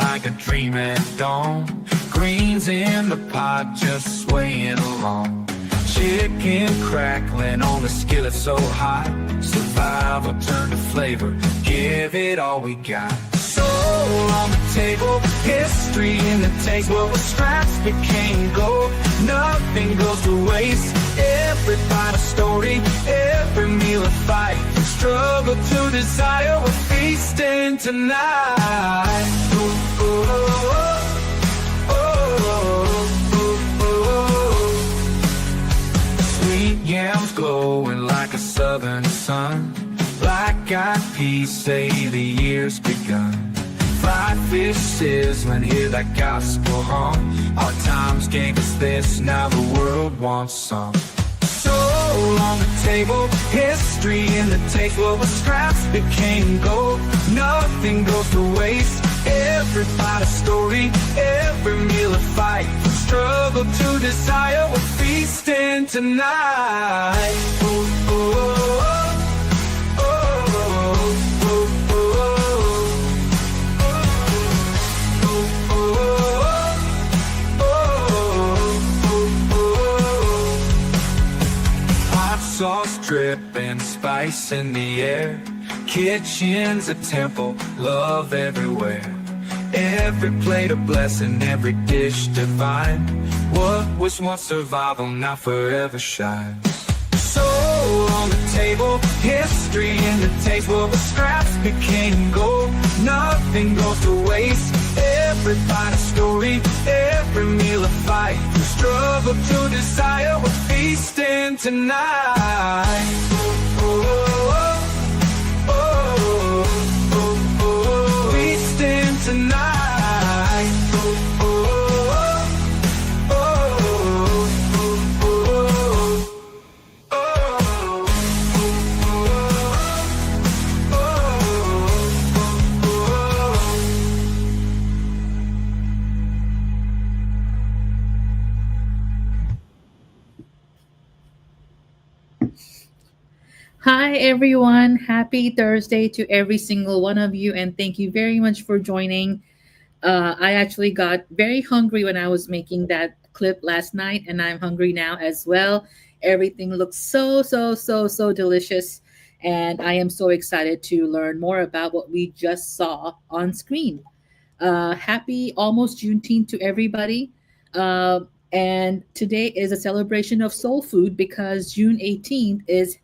like a dream at dawn. Greens in the pot just swaying along. Chicken crackling on the skillet so hot. Survival turned to flavor, give it all we got. Soul on the table, history in the taste. What was scraps became gold, nothing goes to waste. Every bite a story, every meal a fight. From struggle to desire, we're feasting tonight. Ooh, ooh, oh, oh, oh, oh. Sweet yams glowing like a southern sun. Black-eyed peas say the year's begun. Fried fish sizzling, hear that gospel hum. Our times gave us this, now the world wants some. Soul on the table, history in the taste. What was scraps became gold, nothing goes to waste. Every bite a story, every meal a fight. From struggle to desire, we're feasting tonight. Ooh, ooh, oh. Sauce dripping, spice in the air. Kitchen's a temple, love everywhere. Every plate a blessing, every dish divine. What was once survival now forever shines. Soul on the table, history in the taste. What was scraps became gold, nothing goes to waste. Every bite a story, every meal a fight. From struggle to desire, we're feasting tonight. Oh, oh, oh, oh, oh, oh. Feasting tonight. Oh, oh, oh, oh, oh, oh, Hi, everyone. Happy Thursday to every single one of you, and thank you very much for joining. I actually got very hungry when I was making that clip last night, and I'm hungry now as well. Everything looks so delicious, and I am so excited to learn more about what we just saw on screen. Happy almost Juneteenth to everybody. Uh, and today is a celebration of soul food because June 18th is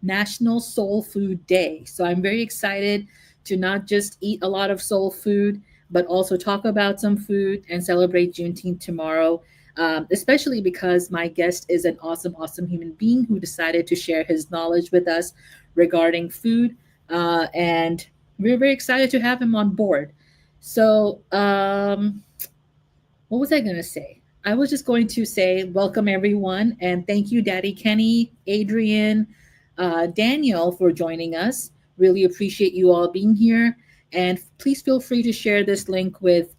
National Soul Food Day. So I'm very excited to not just eat a lot of soul food, but also talk about some food and celebrate Juneteenth tomorrow. Especially because my guest is an awesome human being who decided to share his knowledge with us regarding food. And we're very excited to have him on board. So, what was I going to say? I was just going to say welcome everyone and thank you, Daddy Kenny, Adrian, Daniel, for joining us. Really appreciate you all being here. And please feel free to share this link with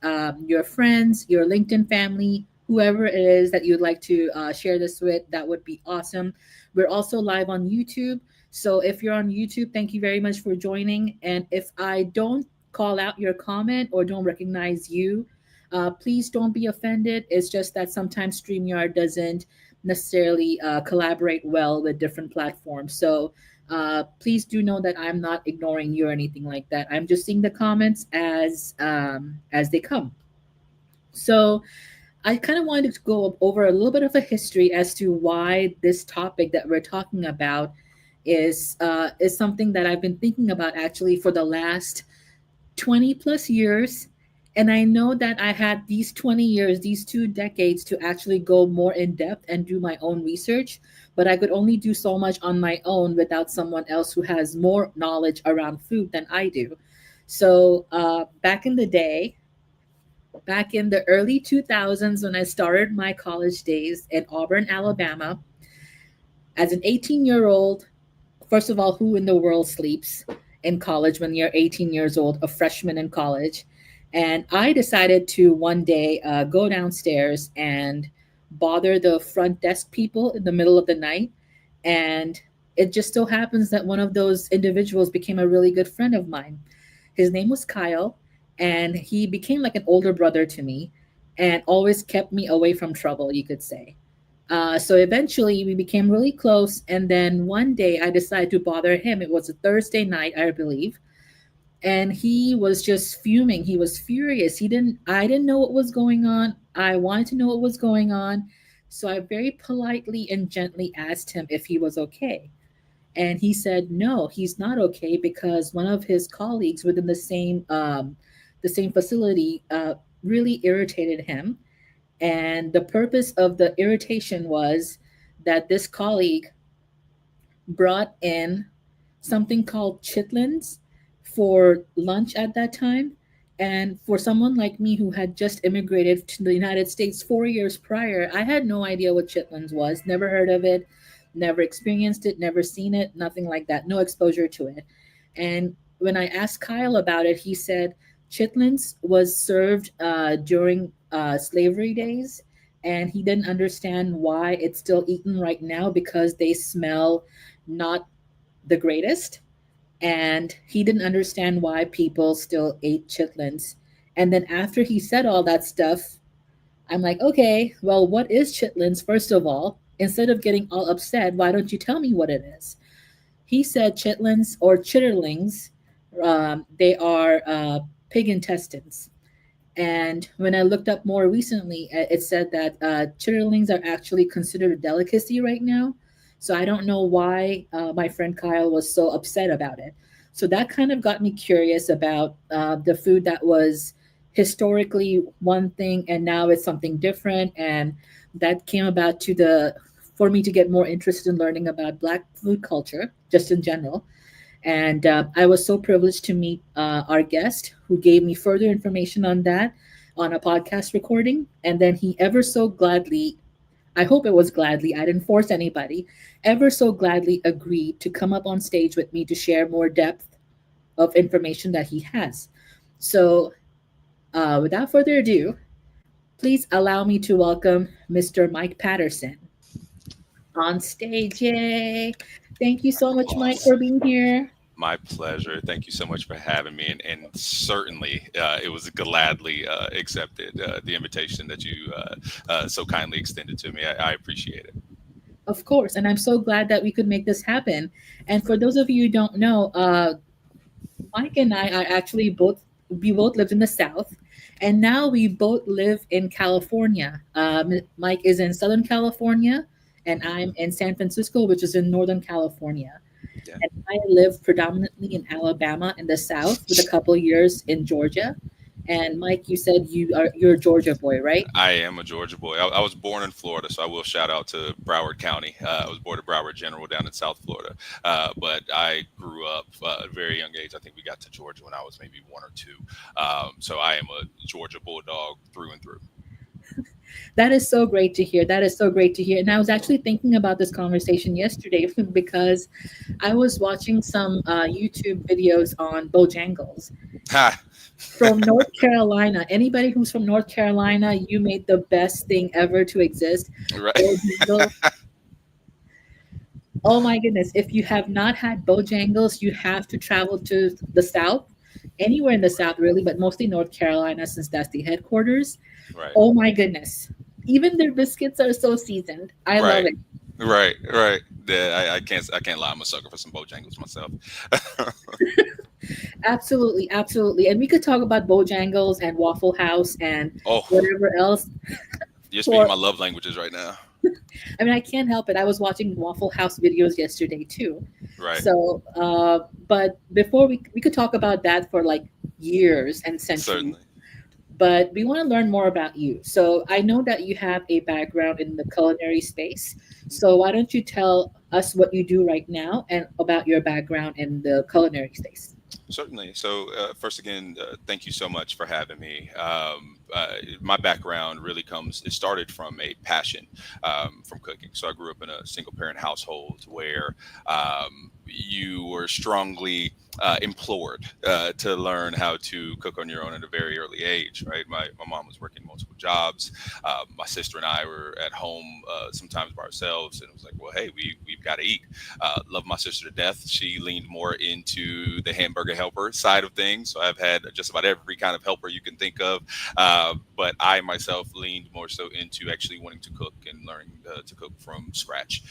your friends, your LinkedIn family, whoever it is that you'd like to share this with. That would be awesome. We're also live on YouTube. So if you're on YouTube, thank you very much for joining. And if I don't call out your comment or don't recognize you, please don't be offended. It's just that sometimes StreamYard doesn't necessarily collaborate well with different platforms. So please do know that I'm not ignoring you or anything like that. I'm just seeing the comments as they come. So I kind of wanted to go over a little bit of a history as to why this topic that we're talking about is something that I've been thinking about actually for the last 20 plus years. And I know that I had these 20 years, these 2 decades to actually go more in depth and do my own research. But I could only do so much on my own without someone else who has more knowledge around food than I do. So back in the day, back in the early 2000s, when I started my college days in Auburn, Alabama, as an 18-year-old, first of all, who in the world sleeps in college when you're 18 years old, a freshman in college? And I decided to one day go downstairs and bother the front desk people in the middle of the night. And it just so happens that one of those individuals became a really good friend of mine. His name was Kyle. and he became like an older brother to me and always kept me away from trouble, you could say. So eventually we became really close. And then one day I decided to bother him. It was a Thursday night, I believe. And he was just fuming. He was furious. I didn't know what was going on. I wanted to know what was going on. So I very politely and gently asked him if he was okay. And he said, no, he's not okay because one of his colleagues within the same facility really irritated him. And the purpose of the irritation was that this colleague brought in something called chitlins for lunch at that time. And for someone like me who had just immigrated to the United States 4 years prior, I had no idea what chitlins was, never heard of it, never experienced it, never seen it, nothing like that, no exposure to it. And when I asked Kyle about it, he said chitlins was served during slavery days, and he didn't understand why it's still eaten right now because they smell not the greatest, and he didn't understand why people still ate chitlins. And then after he said all that stuff, I'm like, okay, well, what is chitlins, first of all? Instead of getting all upset, why don't you tell me what it is? He said chitlins or chitterlings, they are pig intestines. And when I looked up more recently, it said that chitterlings are actually considered a delicacy right now. So I don't know why my friend Kyle was so upset about it. So that kind of got me curious about the food that was historically one thing and now it's something different. And that came about for me to get more interested in learning about Black food culture, just in general. And I was so privileged to meet our guest who gave me further information on that on a podcast recording. And then he ever so gladly, I hope it was gladly, I didn't force anybody, ever so gladly agreed to come up on stage with me to share more depth of information that he has. So without further ado, please allow me to welcome Mr. Myke Patterson on stage. Yay! Thank you so much, Mike, for Awesome. being here. My pleasure. Thank you so much for having me. And certainly, it was gladly accepted, the invitation that you so kindly extended to me. I appreciate it. Of course, and I'm so glad that we could make this happen. And for those of you who don't know, Mike and I are actually we both lived in the South, and now we both live in California. Mike is in Southern California, and I'm in San Francisco, which is in Northern California. Yeah. And I live predominantly in Alabama in the South with a couple years in Georgia. And Mike, you said you're a Georgia boy, right? I am a Georgia boy. I was born in Florida, so I will shout out to Broward County. I was born at Broward General down in South Florida, but I grew up at a very young age. I think we got to Georgia when I was maybe one or two. So I am a Georgia Bulldog through and through. That is so great to hear. That is so great to hear. And I was actually thinking about this conversation yesterday because I was watching some YouTube videos on Bojangles Ha! from North Carolina. Anybody who's from North Carolina, you made the best thing ever to exist. Right. Bojangles. Oh my goodness. If you have not had Bojangles, you have to travel to the South, anywhere in the South, really, but mostly North Carolina since that's the headquarters. Right. Oh my goodness. Even their biscuits are so seasoned. I love Right. it. Right. Right. Yeah, I can't lie. I'm a sucker for some Bojangles myself. Absolutely, absolutely. And we could talk about Bojangles and Waffle House and Oh, whatever else. you're speaking For my love languages right now. I mean, I can't help it. I was watching Waffle House videos yesterday too. Right. So, but before we could talk about that for like years and centuries. Certainly. But we want to learn more about you. So I know that you have a background in the culinary space. So why don't you tell us what you do right now and about your background in the culinary space? Certainly. So, first again, thank you so much for having me. My background really it started from a passion from cooking. So, I grew up in a single parent household where you were strongly implored to learn how to cook on your own at a very early age, right? My mom was working multiple jobs. My sister and I were at home sometimes by ourselves, and it was like, well, hey, we've got to eat. Love my sister to death. She leaned more into the hamburger helper side of things, so I've had just about every kind of helper you can think of. But I myself leaned more so into actually wanting to cook and learning to cook from scratch.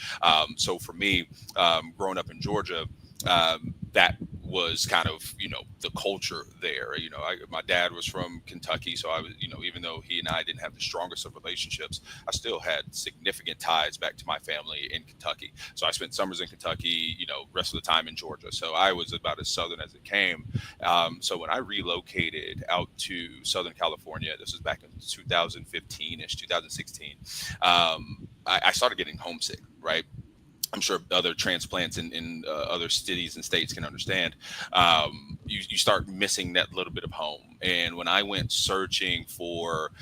So for me, growing up in Georgia, that was kind of the culture there. My dad was from Kentucky, so I was, even though he and I didn't have the strongest of relationships, I still had significant ties back to my family in Kentucky. So I spent summers in Kentucky, rest of the time in Georgia. So I was about as southern as it came. So when I relocated out to Southern California, this was back in 2015-ish, 2016, I started getting homesick, right? I'm sure other transplants in other cities and states can understand. You start missing that little bit of home. And when I went searching for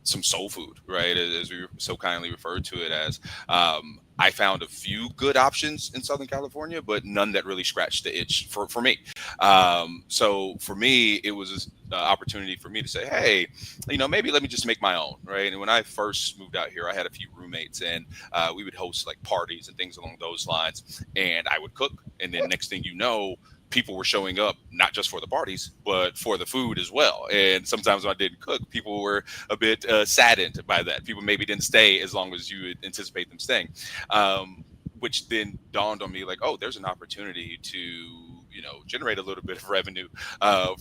some soul food, right, as we so kindly referred to it as, I found a few good options in Southern California, but none that really scratched the itch for me. So for me, it was an opportunity for me to say, hey, maybe let me just make my own, right? And when I first moved out here, I had a few roommates, and we would host like parties and things along those lines, and I would cook. And then next thing you know, people were showing up not just for the parties, but for the food as well. And sometimes when I didn't cook, people were a bit saddened by that. People maybe didn't stay as long as you would anticipate them staying, which then dawned on me like, oh, there's an opportunity to generate a little bit of revenue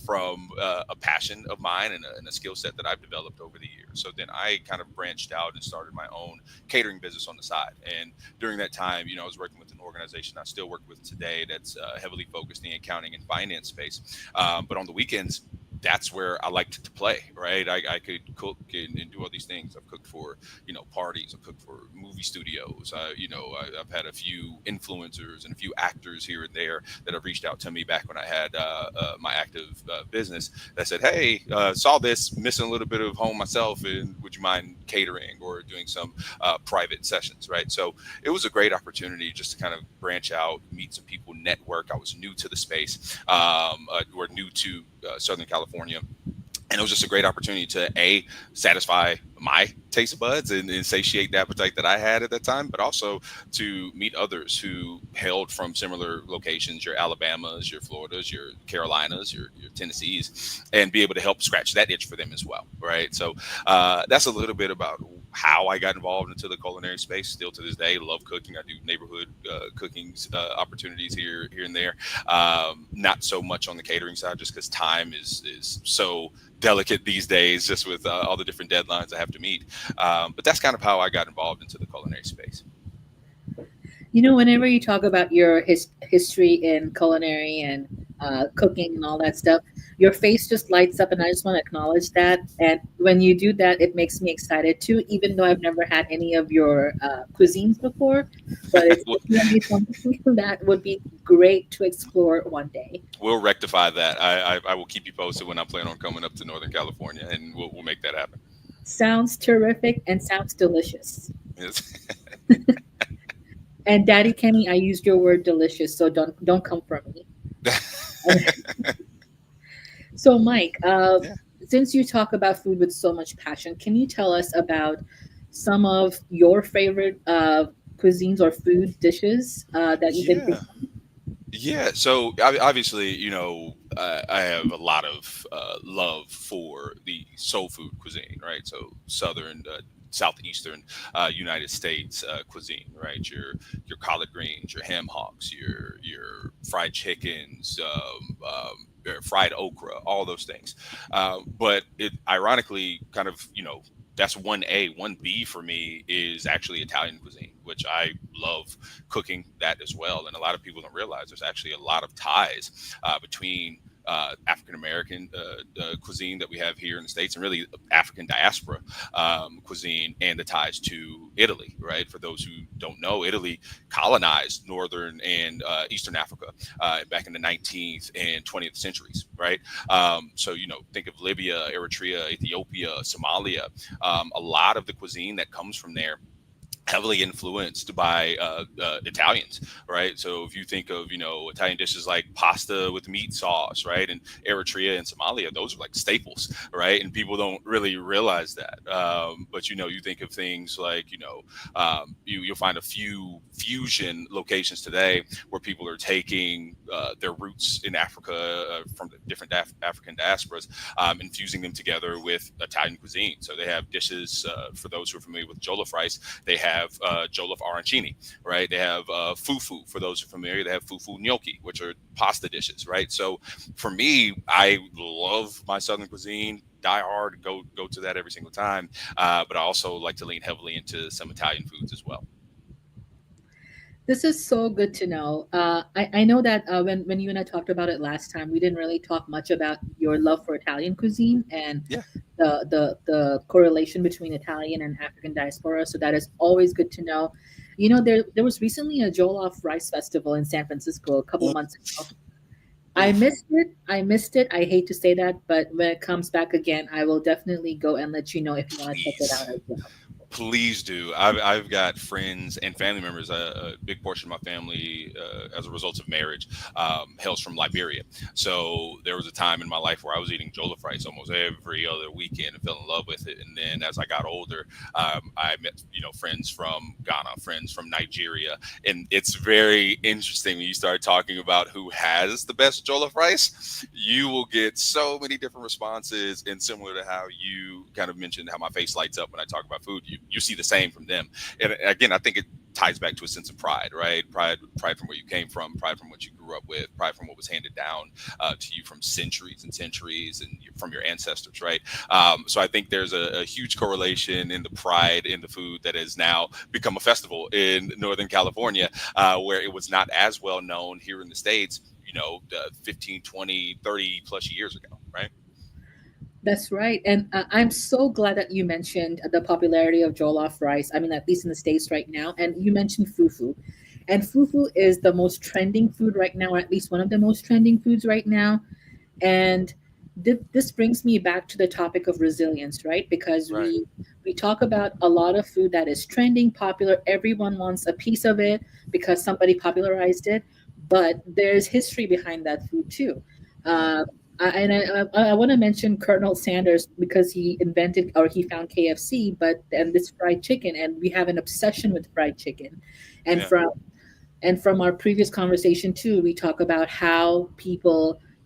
from a passion of mine and a skill set that I've developed over the years. So then I kind of branched out and started my own catering business on the side. And during that time, I was working with an organization I still work with today that's heavily focused in the accounting and finance space. But on the weekends, that's where I liked to play, right? I could cook and do all these things. I've cooked for, parties. I've cooked for movie studios. I've had a few influencers and a few actors here and there that have reached out to me back when I had my active business that said, hey, saw this, missing a little bit of home myself, and would you mind catering or doing some private sessions, right? So it was a great opportunity just to kind of branch out, meet some people, network. I was new to the space, or new to Southern California. And it was just a great opportunity to satisfy my taste buds and satiate the appetite that I had at that time, but also to meet others who hailed from similar locations, your Alabamas, your Floridas, your Carolinas, your Tennessees, and be able to help scratch that itch for them as well, right? So that's a little bit about how I got involved into the culinary space. Still to this day, love cooking. I do neighborhood cooking opportunities here and there. Not so much on the catering side, just because time is so delicate these days, just with all the different deadlines I have to meet. But that's kind of how I got involved into the culinary space. Whenever you talk about your history in culinary and cooking and all that stuff, your face just lights up, and I just want to acknowledge that. And when you do that, it makes me excited too, even though I've never had any of your cuisines before. But it's definitely something that would be great to explore one day. We'll rectify that. I will keep you posted when I plan on coming up to Northern California, and we'll make that happen. Sounds terrific and sounds delicious. Yes. And Daddy Kenny, I used your word delicious, so don't come for me. So Myke, since you talk about food with so much passion, can you tell us about some of your favorite cuisines or food dishes that you've been cooking? Yeah. So obviously, I have a lot of love for the soul food cuisine, right? So Southern, Southeastern United States cuisine, right? Your collard greens, your ham hocks, your fried chickens, fried okra, all those things. But it ironically kind of, that's 1A. 1B for me is actually Italian cuisine, which I love cooking that as well. And a lot of people don't realize there's actually a lot of ties between African American cuisine that we have here in the States, and really African diaspora cuisine, and the ties to Italy, right? For those who don't know, Italy colonized northern and eastern Africa back in the 19th and 20th centuries, right? So think of Libya, Eritrea, Ethiopia, Somalia. A lot of the cuisine that comes from there heavily influenced by Italians, right? So if you think of, Italian dishes like pasta with meat sauce, right? And Eritrea and Somalia, those are like staples, right? And people don't really realize that. But, you think of things like, you'll find a few fusion locations today where people are taking their roots in Africa from the different African diasporas, and fusing them together with Italian cuisine. So they have dishes, for those who are familiar with jollof rice, they have jollof arancini, right? They have fufu, for those who are familiar. They have fufu gnocchi, which are pasta dishes, right? So for me, I love my Southern cuisine. Die hard, go to that every single time. But I also like to lean heavily into some Italian foods as well. This is so good to know. I know that when you and I talked about it last time, we didn't really talk much about your love for Italian cuisine and Yeah. the correlation between Italian and African diaspora. So that is always good to know. There was recently a Jollof Rice Festival in San Francisco a couple Oof, months ago. I oof. missed it. I missed it. I hate to say that, but when it comes back again, I will definitely go and let you know if you want to check it out Please. as well. Please do. I've got friends and family members. A big portion of my family, as a result of marriage, hails from Liberia. So there was a time in my life where I was eating jollof rice almost every other weekend and fell in love with it. And then as I got older, I met friends from Ghana, friends from Nigeria, and it's very interesting when you start talking about who has the best jollof rice. You will get so many different responses, and similar to how you kind of mentioned how my face lights up when I talk about food, you see the same from them. And again, I think it ties back to a sense of pride, right? Pride from where you came from, pride from what you grew up with, pride from what was handed down to you from centuries and centuries and from your ancestors, right? So I think there's a huge correlation in the pride in the food that has now become a festival in Northern California, where it was not as well known here in the States, 15, 20, 30 plus years ago, right? That's right. And I'm so glad that you mentioned the popularity of jollof rice. I mean, at least in the States right now. And you mentioned fufu. And fufu is the most trending food right now, or at least one of the most trending foods right now. And this brings me back to the topic of resilience, right? Because Right. we talk about a lot of food that is trending, popular. Everyone wants a piece of it because somebody popularized it. But there's history behind that food too. Right. I want to mention Colonel Sanders because he invented or he found KFC, but and this fried chicken, and we have an obsession with fried chicken, and Yeah. from our previous conversation too, we talk about how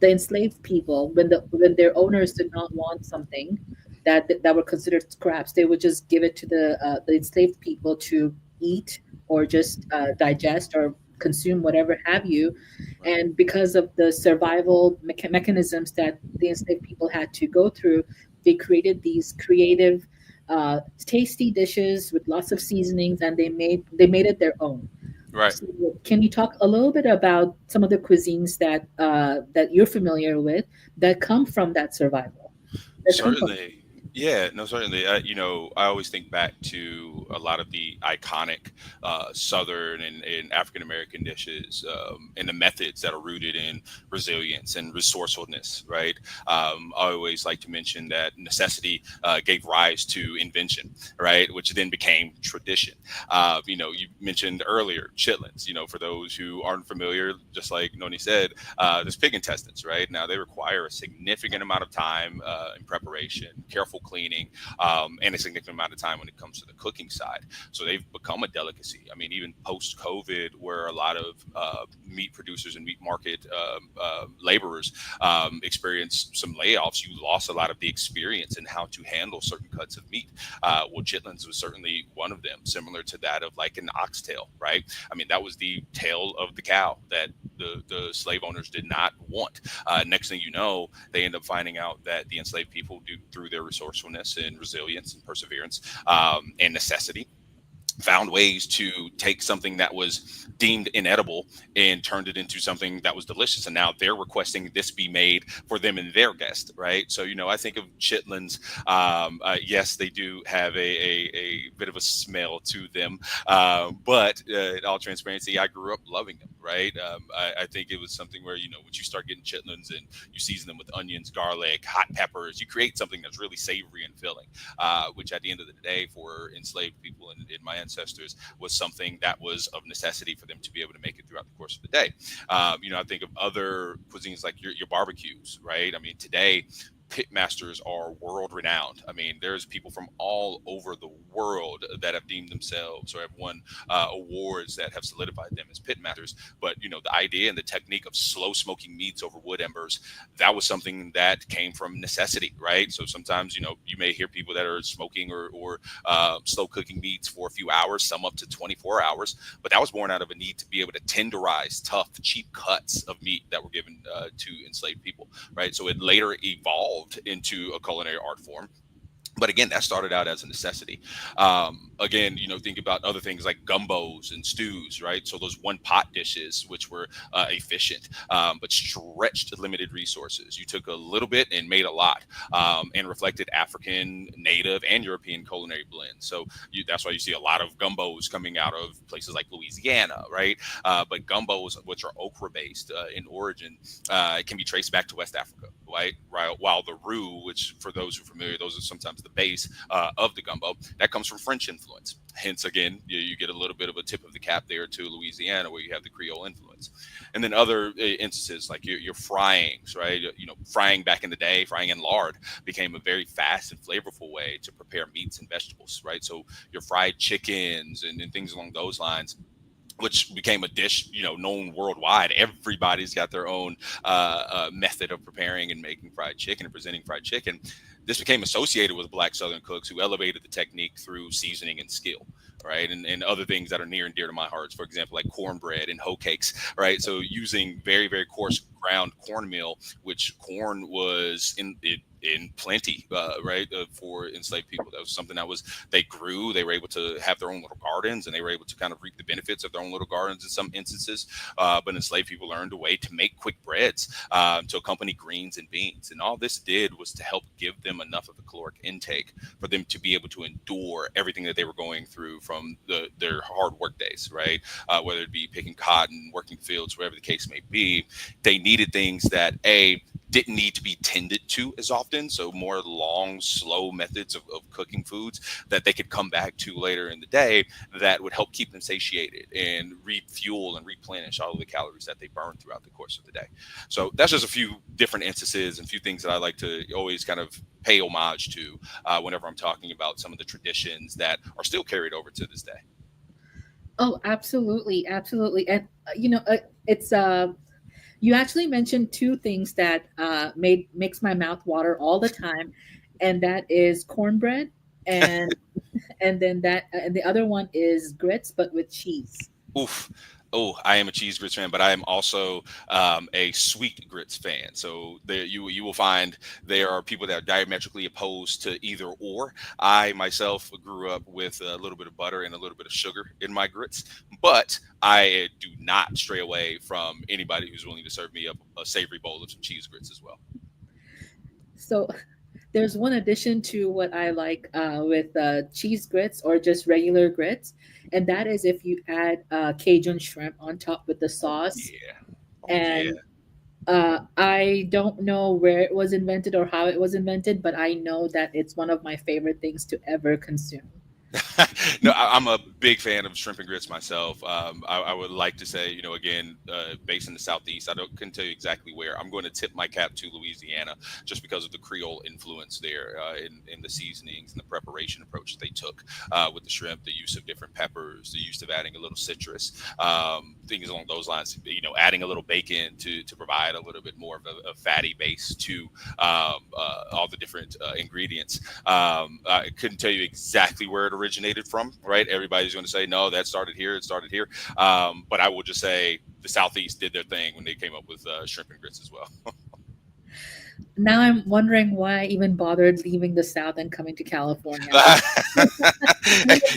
the enslaved people, when their owners did not want something that were considered scraps, they would just give it to the enslaved people to eat or just digest or consume whatever have you. Right. And because of the survival mechanisms that the enslaved people had to go through, they created these creative, tasty dishes with lots of seasonings, and they made it their own. Right. So can you talk a little bit about some of the cuisines that you're familiar with that come from that survival? That come from Certainly. Yeah, no, certainly. I always think back to a lot of the iconic Southern and African American dishes, and the methods that are rooted in resilience and resourcefulness, right? I always like to mention that necessity gave rise to invention, right? Which then became tradition. You mentioned earlier chitlins, for those who aren't familiar, just like Noni said, there's pig intestines, right? Now they require a significant amount of time in preparation, careful cleaning, and a significant amount of time when it comes to the cooking side. So they've become a delicacy. I mean, even post COVID, where a lot of meat producers and meat market laborers experienced some layoffs, you lost a lot of the experience in how to handle certain cuts of meat. Well, chitlins was certainly one of them, similar to that of like an oxtail, right? I mean, that was the tail of the cow that the slave owners did not want. Next thing you know, they end up finding out that the enslaved people, through their resourcefulness and resilience and perseverance, and necessity, found ways to take something that was deemed inedible and turned it into something that was delicious. And now they're requesting this be made for them and their guest, right? So, I think of chitlins. Yes, they do have a bit of a smell to them, but in all transparency, I grew up loving them, right? I think it was something where, once you start getting chitlins and you season them with onions, garlic, hot peppers, you create something that's really savory and filling, which at the end of the day, for enslaved people in my ancestors was something that was of necessity for them to be able to make it throughout the course of the day. I think of other cuisines like your barbecues, right? I mean, today, pit masters are world renowned. I mean, there's people from all over the world that have deemed themselves or have won awards that have solidified them as pit masters. But the idea and the technique of slow smoking meats over wood embers, that was something that came from necessity, right? So sometimes you may hear people that are smoking or slow cooking meats for a few hours, some up to 24 hours, but that was born out of a need to be able to tenderize tough, cheap cuts of meat that were given to enslaved people, right? So it later evolved into a culinary art form. But again, that started out as a necessity. Again, think about other things like gumbos and stews, right? So those one pot dishes, which were efficient, but stretched limited resources. You took a little bit and made a lot, and reflected African, Native, and European culinary blends. So that's why you see a lot of gumbos coming out of places like Louisiana, right? But gumbos, which are okra based in origin, can be traced back to West Africa, right? While the roux, which for those who are familiar, those are sometimes the base of the gumbo, that comes from French influence. Hence, again, you get a little bit of a tip of the cap there to Louisiana, where you have the Creole influence. And then other instances like your fryings, right? Frying back in the day, frying in lard became a very fast and flavorful way to prepare meats and vegetables, right? So your fried chickens and things along those lines, which became a dish, known worldwide. Everybody's got their own method of preparing and making fried chicken and presenting fried chicken. This became associated with Black Southern cooks who elevated the technique through seasoning and skill, right? And other things that are near and dear to my heart, for example, like cornbread and hoe cakes, right? So using very, very coarse ground cornmeal, which corn was in plenty, right, for enslaved people. That was something that they grew. They were able to have their own little gardens, and they were able to kind of reap the benefits of their own little gardens in some instances. But enslaved people learned a way to make quick breads to accompany greens and beans. And all this did was to help give them enough of a caloric intake for them to be able to endure everything that they were going through from their hard work days, right? Whether it be picking cotton, working fields, whatever the case may be. They needed things that, didn't need to be tended to as often. So more long, slow methods of cooking foods that they could come back to later in the day that would help keep them satiated and refuel and replenish all of the calories that they burn throughout the course of the day. So that's just a few different instances and a few things that I like to always kind of pay homage to whenever I'm talking about some of the traditions that are still carried over to this day. Oh, absolutely, absolutely. And it's you actually mentioned two things that makes my mouth water all the time, and that is cornbread, and and the other one is grits, but with cheese. Oof. Oh, I am a cheese grits fan, but I am also a sweet grits fan. So you will find there are people that are diametrically opposed to either or. I myself grew up with a little bit of butter and a little bit of sugar in my grits, but I do not stray away from anybody who's willing to serve me up a savory bowl of some cheese grits as well. So there's one addition to what I like with cheese grits or just regular grits, and that is if you add Cajun shrimp on top with the Oh sauce. yeah. Oh yeah. And I don't know where it was invented or how it was invented, but I know that it's one of my favorite things to ever consume. No, I'm a big fan of shrimp and grits myself. I would like to say, again, based in the Southeast, couldn't tell you exactly where. I'm going to tip my cap to Louisiana just because of the Creole influence there in the seasonings and the preparation approach they took with the shrimp, the use of different peppers, the use of adding a little citrus, things along those lines. Adding a little bacon to provide a little bit more of a fatty base to all the different ingredients. I couldn't tell you exactly where it originated from, right? Everybody's going to say, no, that started here, it started here. But I will just say the Southeast did their thing when they came up with shrimp and grits as well. Now I'm wondering why I even bothered leaving the South and coming to California.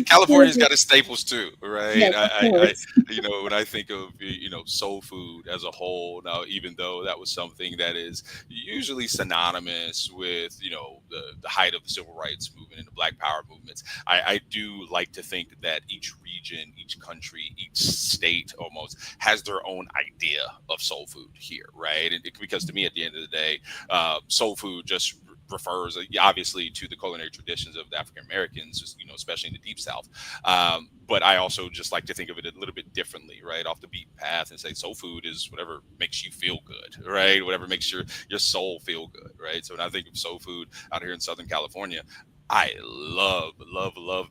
California's got its staples too, right? Yes, of course. When I think of soul food as a whole, now even though that was something that is usually synonymous with the height of the civil rights movement and the Black Power movements, I do like to think that each region, each country, each state almost has their own idea of soul food here, right? Because to me, at the end of the day, soul food just refers obviously to the culinary traditions of the African Americans, especially in the Deep South. But I also just like to think of it a little bit differently, right, off the beaten path, and say soul food is whatever makes you feel good, right? Whatever makes your soul feel good, right? So when I think of soul food out here in Southern California, I love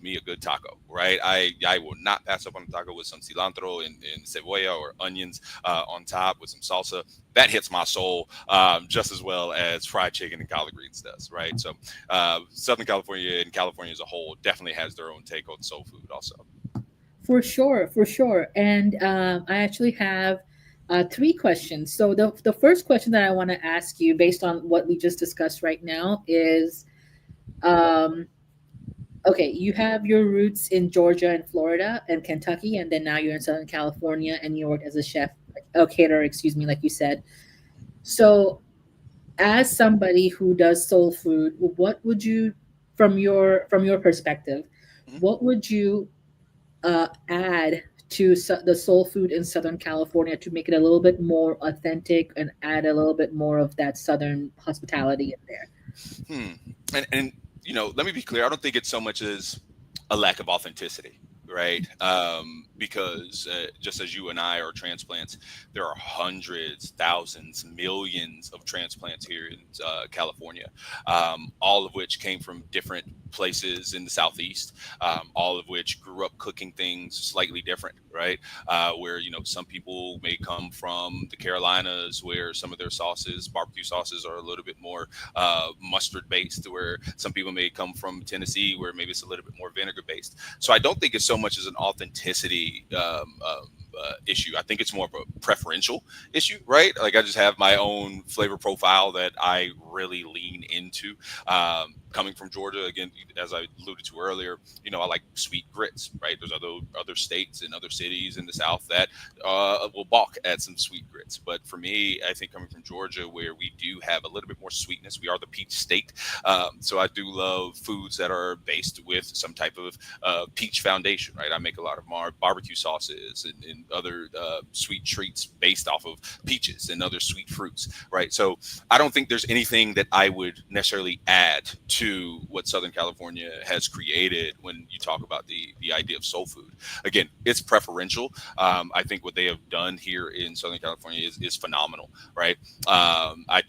me a good taco, right? I will not pass up on a taco with some cilantro and cebolla or onions on top with some salsa. That hits my soul just as well as fried chicken and collard greens does, right? So Southern California and California as a whole definitely has their own take on soul food also. For sure, for sure. And I actually have three questions. So the first question that I want to ask you, based on what we just discussed right now, is um, okay, you have your roots in Georgia and Florida and Kentucky, and then now you're in Southern California and you work as a chef, a caterer, excuse me, like you said. So, as somebody who does soul food, what would you, from your perspective, Mhm. what would you add to the soul food in Southern California to make it a little bit more authentic and add a little bit more of that Southern hospitality in there? Hmm. And let me be clear. I don't think it's so much as a lack of authenticity, right? Because just as you and I are transplants, there are hundreds, thousands, millions of transplants here in California, all of which came from different places in the Southeast, all of which grew up cooking things slightly different, right? Where, some people may come from the Carolinas, where some of their sauces, barbecue sauces, are a little bit more mustard based, where some people may come from Tennessee, where maybe it's a little bit more vinegar based. So I don't think it's so much as an authenticity issue. I think it's more of a preferential issue, right? Like I just have my own flavor profile that I really lean into. Coming from Georgia, again, as I alluded to earlier, I like sweet grits, right? There's other states and other cities in the South that will balk at some sweet grits. But for me, I think coming from Georgia, where we do have a little bit more sweetness, we are the peach state. So I do love foods that are based with some type of peach foundation, right? I make a lot of barbecue sauces and other sweet treats based off of peaches and other sweet fruits, right? So I don't think there's anything that I would necessarily add to what Southern California has created when you talk about the idea of soul food. Again, it's preferential. I think what they have done here in Southern California is phenomenal, right? I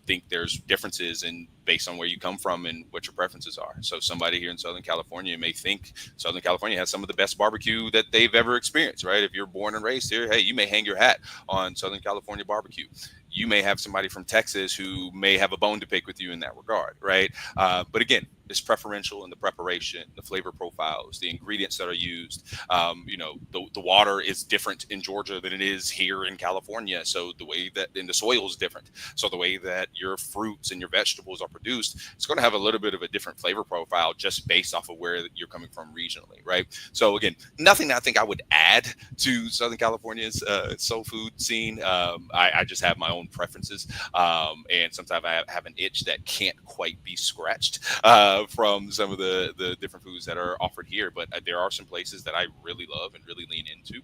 think there's differences in based on where you come from and what your preferences are. So somebody here in Southern California may think Southern California has some of the best barbecue that they've ever experienced, right? If you're born and raised here, hey, you may hang your hat on Southern California barbecue. You may have somebody from Texas who may have a bone to pick with you in that regard, right? But again, it's preferential in the preparation, the flavor profiles, the ingredients that are used. The water is different in Georgia than it is here in California. So the way that, and the soil is different. So the way that your fruits and your vegetables are produced, it's going to have a little bit of a different flavor profile just based off of where you're coming from regionally, right? So again, nothing that I think I would add to Southern California's soul food scene. I just have my own preferences. And sometimes I have an itch that can't quite be scratched from some of the different foods that are offered here. But there are some places that I really love and really lean into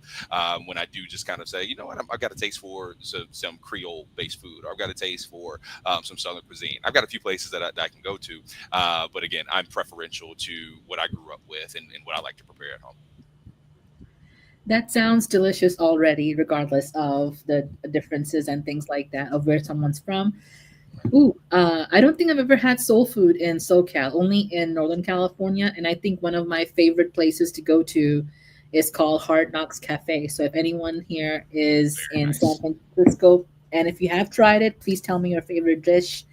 when I do just kind of say, you know what, I've got a taste for some Creole based food, or I've got a taste for some Southern cuisine. I've got a few places that I can go to. But again, I'm preferential to what I grew up with and what I like to prepare at home. That sounds delicious already, regardless of the differences and things like that of where someone's from. Ooh, I don't think I've ever had soul food in SoCal, only in Northern California. And I think one of my favorite places to go to is called Hard Knocks Cafe. So if anyone here is Very in San nice. Francisco, and if you have tried it, please tell me your favorite dish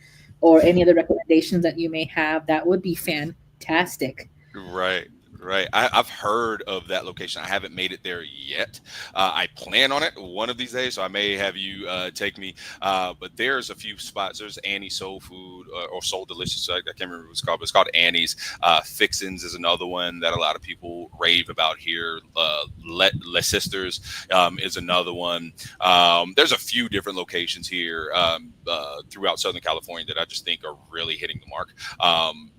or any other recommendations that you may have. That would be fantastic. Right. Right. I've heard of that location. I haven't made it there yet. I plan on it one of these days, so I may have you take me. But there's a few spots. There's Annie's Soul Food or Soul Delicious. I can't remember what it's called, but it's called Annie's. Fixins is another one that a lot of people rave about here. Les Sisters is another one. There's a few different locations here throughout Southern California that I just think are really hitting the mark.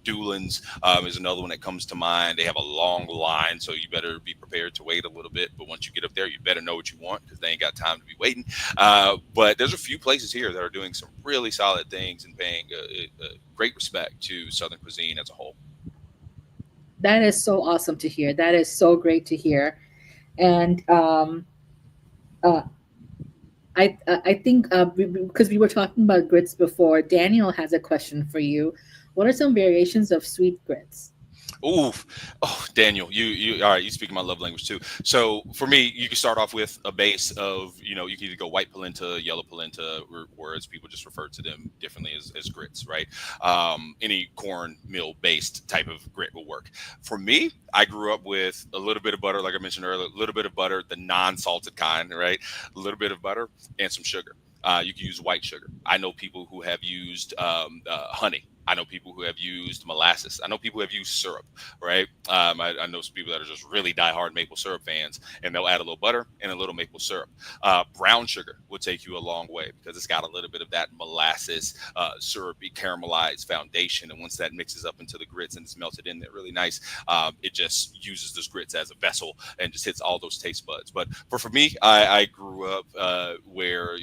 Doolin's is another one that comes to mind. They have a long line, so you better be prepared to wait a little bit. But once you get up there, you better know what you want because they ain't got time to be waiting. But there's a few places here that are doing some really solid things and paying a great respect to Southern cuisine as a whole. That is so awesome to hear. That is so great to hear. And uh, I think because we were talking about grits before, Daniel has a question for you. What are some variations of sweet grits? Ooh, oh, Daniel, you all right? You speak my love language too. So for me, you can start off with a base of, you can either go white polenta, yellow polenta, or as people just refer to them differently as grits, right? Any cornmeal based type of grit will work. For me, I grew up with a little bit of butter, like I mentioned earlier, a little bit of butter, the non-salted kind, right? A little bit of butter and some sugar. You can use white sugar. I know people who have used honey. I know people who have used molasses. I know people who have used syrup, right? I know some people that are just really diehard maple syrup fans, and they'll add a little butter and a little maple syrup. Brown sugar will take you a long way because it's got a little bit of that molasses, syrupy, caramelized foundation. And once that mixes up into the grits and it's melted in there really nice, it just uses those grits as a vessel and just hits all those taste buds. But for me, I grew up where,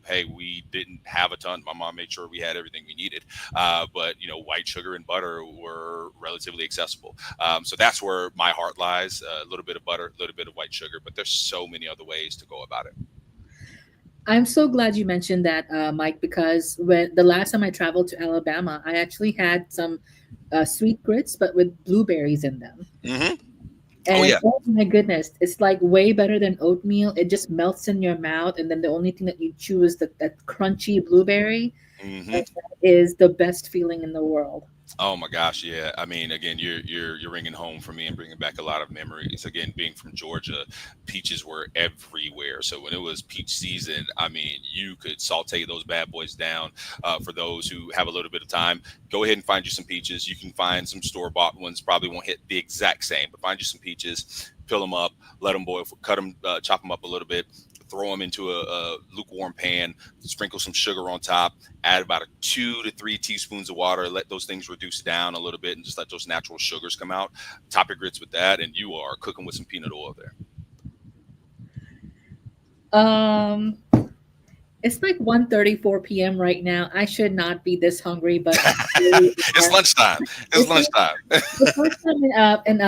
hey, we didn't have a ton. My mom made sure we had everything we needed. But white sugar and butter were relatively accessible. So that's where my heart lies. A little bit of butter, a little bit of white sugar, but there's so many other ways to go about it. I'm so glad you mentioned that, Mike, because when the last time I traveled to Alabama, I actually had some sweet grits, but with blueberries in them. Hmm. Oh And yeah. oh my goodness, it's like way better than oatmeal. It just melts in your mouth, and then the only thing that you chew is that crunchy blueberry. Hmm. And that is the best feeling in the world. Oh my gosh, yeah. I mean, again, you're ringing home for me and bringing back a lot of memories. Again, being from Georgia, peaches were everywhere. So when it was peach season, I mean, you could saute those bad boys down. For those who have a little bit of time, go ahead and find you some peaches. You can find some store bought ones. Probably won't hit the exact same, but find you some peaches, peel them up, let them boil, cut them, chop them up a little bit. Throw them into a lukewarm pan, sprinkle some sugar on top, add about 2 to 3 teaspoons of water, let those things reduce down a little bit, and just let those natural sugars come out. Top your grits with that, and you are cooking with some peanut oil there. Um, it's like 1:34 p.m. right now. I should not be this hungry, but I really It's am. lunchtime. It's It's lunchtime. the first time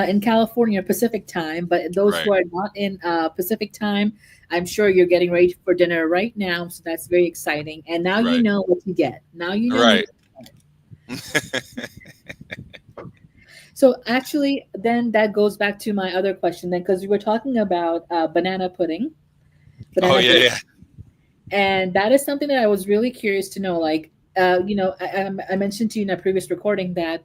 in California Pacific time, but those Right. who are not in Pacific time, I'm sure you're getting ready for dinner right now. So that's very exciting. And now you Right. know what you get. Now you know you. Right. So actually, then that goes back to my other question. Then, because we were talking about banana pudding, Oh banana yeah, pudding, yeah. and that is something that I was really curious to know. Like, I mentioned to you in a previous recording that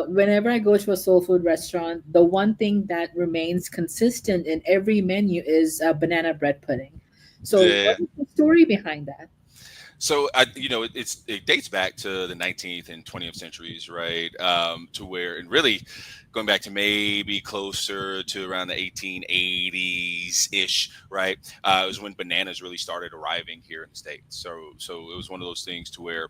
whenever I go to a soul food restaurant, the one thing that remains consistent in every menu is banana bread pudding. So, Yeah. what is the story behind that? So it dates back to the 19th and 20th centuries, right? To where, and really going back to maybe closer to around the 1880s ish, right? It was when bananas really started arriving here in the states. So it was one of those things to where.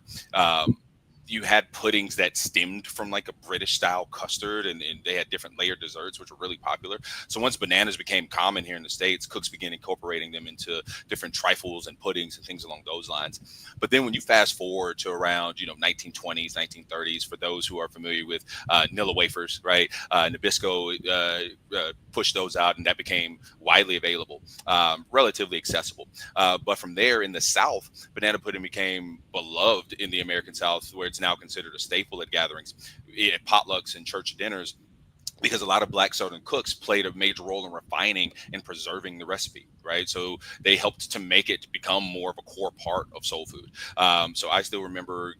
You had puddings that stemmed from like a British style custard, and they had different layered desserts, which were really popular. So once bananas became common here in the States, cooks began incorporating them into different trifles and puddings and things along those lines. But then when you fast forward to around, 1920s, 1930s, for those who are familiar with Nilla wafers, right? Nabisco pushed those out, and that became widely available, relatively accessible. But from there in the South, banana pudding became beloved in the American South, where it's now considered a staple at gatherings, at potlucks and church dinners, because a lot of Black Southern cooks played a major role in refining and preserving the recipe, right? So they helped to make it become more of a core part of soul food. So I still remember,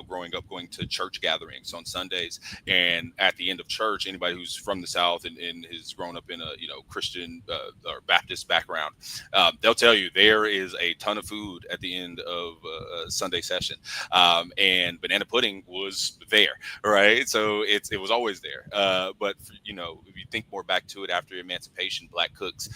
growing up, going to church gatherings on Sundays, and at the end of church, anybody who's from the South and has grown up in a Christian or Baptist background, they'll tell you there is a ton of food at the end of a Sunday session, and banana pudding was there, right? So it was always there, but if you think more back to it after emancipation, Black cooks,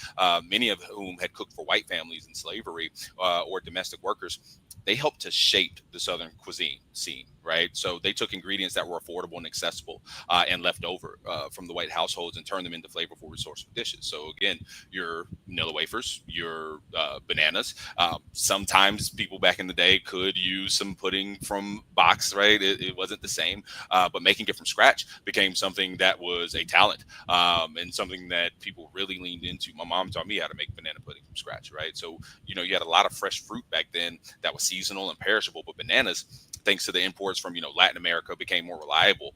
many of whom had cooked for white families in slavery or domestic workers, they helped to shape the Southern cuisine scene, right? So they took ingredients that were affordable and accessible and left over from the white households and turned them into flavorful, resourceful dishes. So again, your vanilla wafers, your bananas. Sometimes people back in the day could use some pudding from box, right? It wasn't the same, but making it from scratch became something that was a talent and something that people really leaned into. My mom taught me how to make banana pudding from scratch, right? So, you had a lot of fresh fruit back then that was seasonal and perishable, but bananas, thanks to the imports from Latin America, became more reliable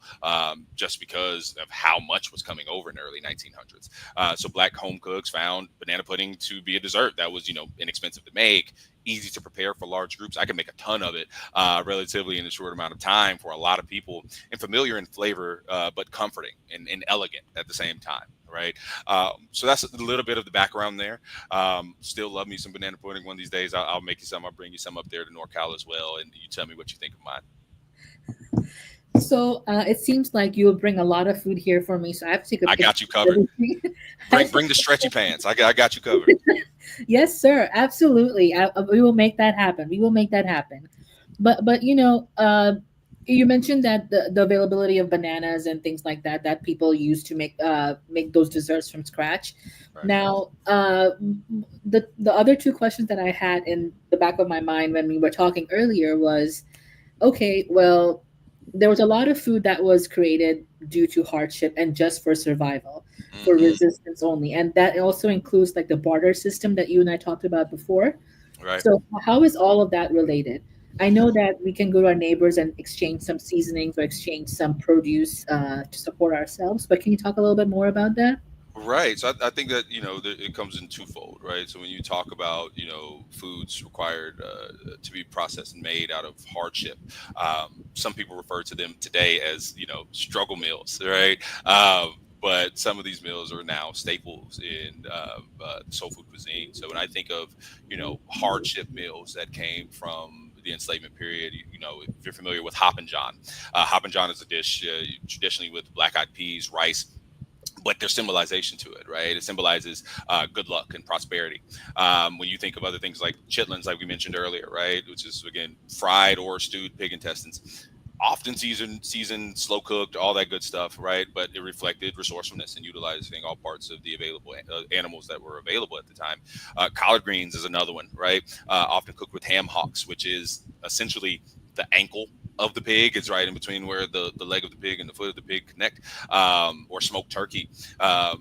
just because of how much was coming over in the early 1900s. So black home cooks found banana pudding to be a dessert that was inexpensive to make, easy to prepare for large groups. I can make a ton of it relatively in a short amount of time for a lot of people, and familiar in flavor, but comforting and elegant at the same time. Right. So that's a little bit of the background there. Still love me some banana pudding. One of these days, I'll make you some. I'll bring you some up there to NorCal as well. And you tell me what you think of mine. So it seems like you will bring a lot of food here for me. So I have to take a I picture got you covered. of everything. Bring the stretchy pants. I got you covered. Yes, sir. Absolutely. We will make that happen. We will make that happen. But you mentioned that the availability of bananas and things like that that people use to make those desserts from scratch. Right. Now, the other two questions that I had in the back of my mind when we were talking earlier was, okay, well, there was a lot of food that was created due to hardship and just for survival, for Hmm. resistance only, and that also includes like the barter system that you and I talked about before. Right. So how is all of that related? I know that we can go to our neighbors and exchange some seasonings or exchange some produce to support ourselves, but can you talk a little bit more about that? Right. So I think that, it comes in twofold, right? So when you talk about, foods required to be processed and made out of hardship, some people refer to them today as, struggle meals, right? But some of these meals are now staples in soul food cuisine. So when I think of, hardship meals that came from the enslavement period, if you're familiar with Hop and John is a dish traditionally with black-eyed peas, rice, but there's symbolization to it, right? It symbolizes good luck and prosperity. When you think of other things like chitlins, like we mentioned earlier, right, which is again fried or stewed pig intestines, often seasoned, slow cooked, all that good stuff, right? But it reflected resourcefulness and utilizing all parts of the available animals that were available at the time. Collard greens is another one, right? Often cooked with ham hocks, which is essentially the ankle of the pig. It's right in between where the leg of the pig and the foot of the pig connect, or smoked turkey.